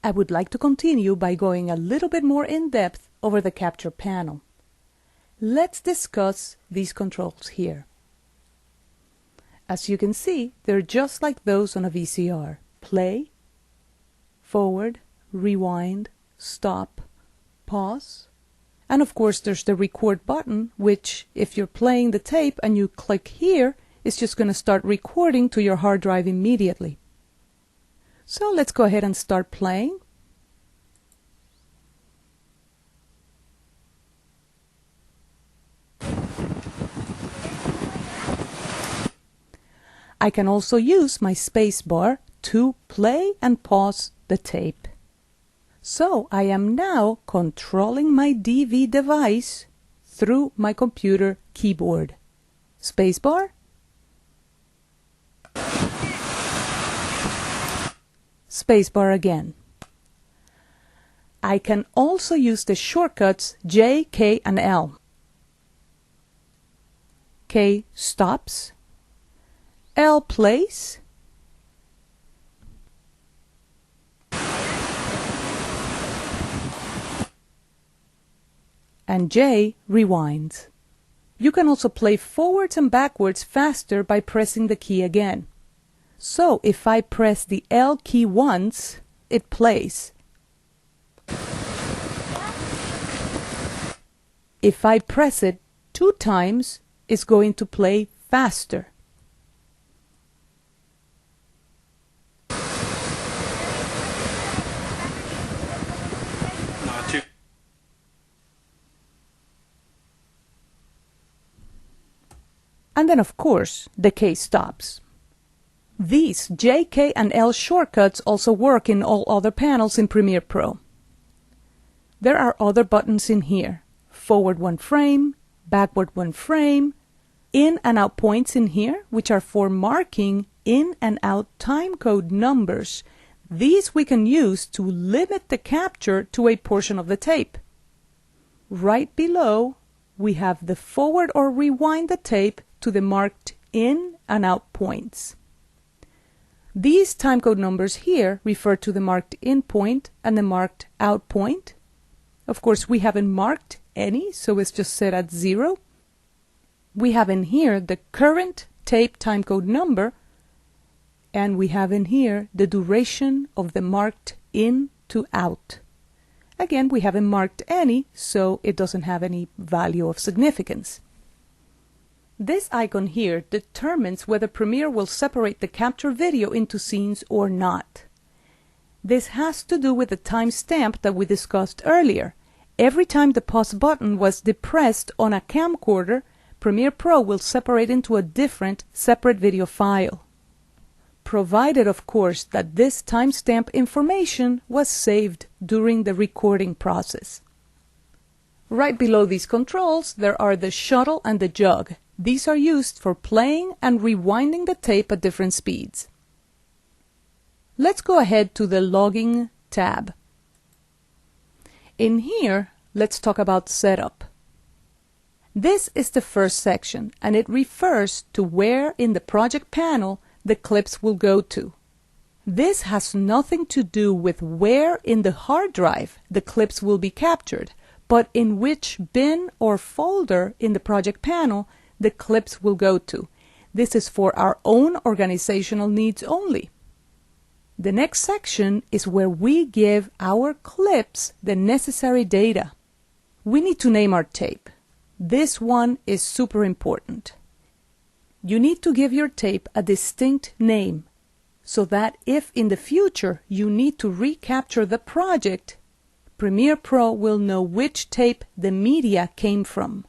I would like to continue by going a little bit more in depth over the capture panel. Let's discuss these controls here. As you can see, they're just like those on a VCR. Play, forward, rewind, stop, pause, and of course there's the record button, which if you're playing the tape and you click here, it's just going to start recording to your hard drive immediately. So let's go ahead and start playing. I can also use my space bar to play and pause the tape. So I am now controlling my DV device through my computer keyboard. Spacebar. Spacebar again. I can also use the shortcuts J, K, and L. K stops. L plays. And J rewinds. You can also play forwards and backwards faster by pressing the key again. So if I press the L key once, it plays. If I press it 2 times, it's going to play faster. And then of course the K stops. These J, K, and L shortcuts also work in all other panels in Premiere Pro. There are other buttons in here. Forward 1 frame, backward 1 frame, in and out points in here, which are for marking in and out timecode numbers. These we can use to limit the capture to a portion of the tape. Right below, we have the forward or rewind the tape to the marked in and out points. These timecode numbers here refer to the marked in point and the marked out point. Of course, we haven't marked any, so it's just set at 0. We have in here the current tape timecode number, and we have in here the duration of the marked in to out. Again, we haven't marked any, so it doesn't have any value of significance. This icon here determines whether Premiere will separate the capture video into scenes or not. This has to do with the timestamp that we discussed earlier. Every time the pause button was depressed on a camcorder, Premiere Pro will separate into a different separate video file. Provided, of course, that this timestamp information was saved during the recording process. Right below these controls, there are the shuttle and the jug. These are used for playing and rewinding the tape at different speeds. Let's go ahead to the Logging tab. In here, let's talk about Setup. This is the first section, and it refers to where in the project panel the clips will go to. This has nothing to do with where in the hard drive the clips will be captured, but in which bin or folder in the project panel the clips will go to. This is for our own organizational needs only. The next section is where we give our clips the necessary data. We need to name our tape. This one is super important. You need to give your tape a distinct name so that if in the future you need to recapture the project, Premiere Pro will know which tape the media came from.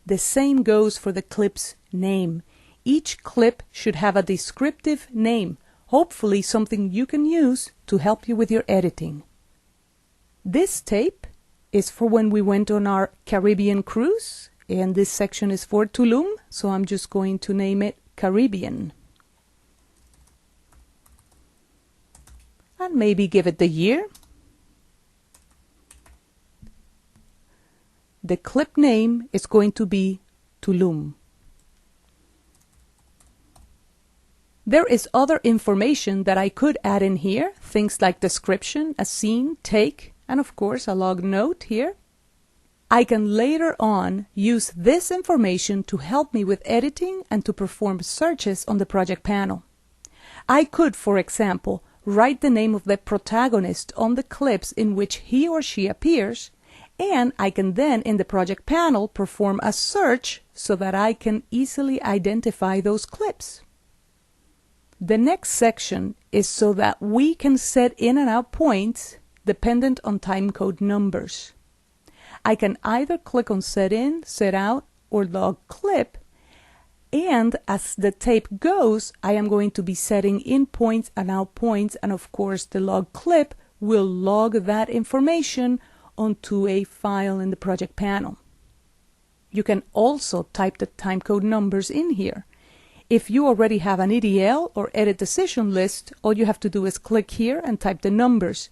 The same goes for the clip's name. Each clip should have a descriptive name, hopefully something you can use to help you with your editing. This tape is for when we went on our Caribbean cruise, and this section is for Tulum, so I'm just going to name it Caribbean. And maybe give it the year. The clip name is going to be Tulum. There is other information that I could add in here, things like description, a scene, take, and of course a log note here. I can later on use this information to help me with editing and to perform searches on the project panel. I could, for example, write the name of the protagonist on the clips in which he or she appears, and I can then in the project panel perform a search so that I can easily identify those clips. The next section is so that we can set in and out points dependent on timecode numbers. I can either click on Set In, Set Out, or Log Clip, and as the tape goes, I am going to be setting in points and out points, and of course the log clip will log that information onto a file in the project panel. You can also type the timecode numbers in here. If you already have an EDL or edit decision list, all you have to do is click here and type the numbers.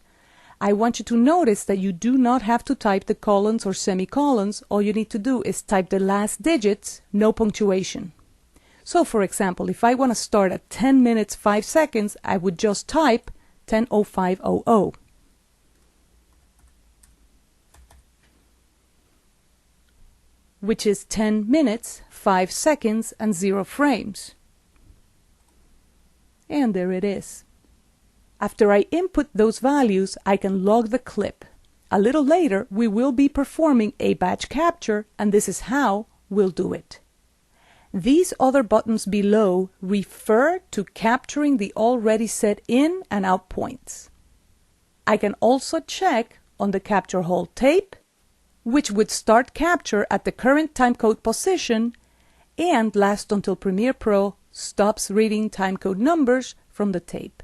I want you to notice that you do not have to type the colons or semicolons. All you need to do is type the last digits, no punctuation. So for example, if I want to start at 10 minutes 5 seconds, I would just type 10:05:00. Which is 10 minutes, 5 seconds, and 0 frames. And there it is. After I input those values, I can log the clip. A little later, we will be performing a batch capture, and this is how we'll do it. These other buttons below refer to capturing the already set in and out points. I can also check on the capture hold tape, which would start capture at the current timecode position and last until Premiere Pro stops reading timecode numbers from the tape.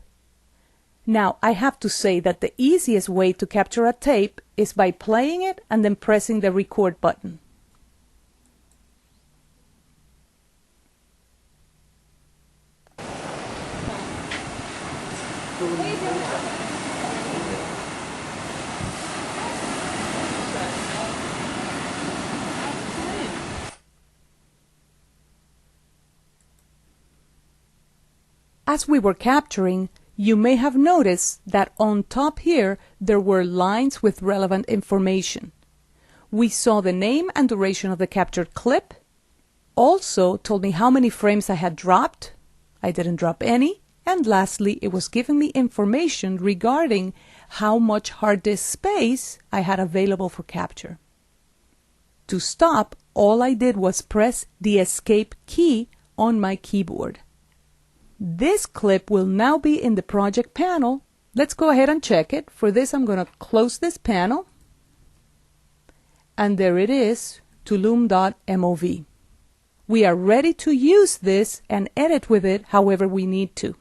Now, I have to say that the easiest way to capture a tape is by playing it and then pressing the record button. As we were capturing, you may have noticed that on top here there were lines with relevant information. We saw the name and duration of the captured clip, also told me how many frames I had dropped. I didn't drop any. And lastly, it was giving me information regarding how much hard disk space I had available for capture. To stop, all I did was press the Escape key on my keyboard. This clip will now be in the project panel. Let's go ahead and check it. For this, I'm going to close this panel. And there it is, Tulum.mov. We are ready to use this and edit with it however we need to.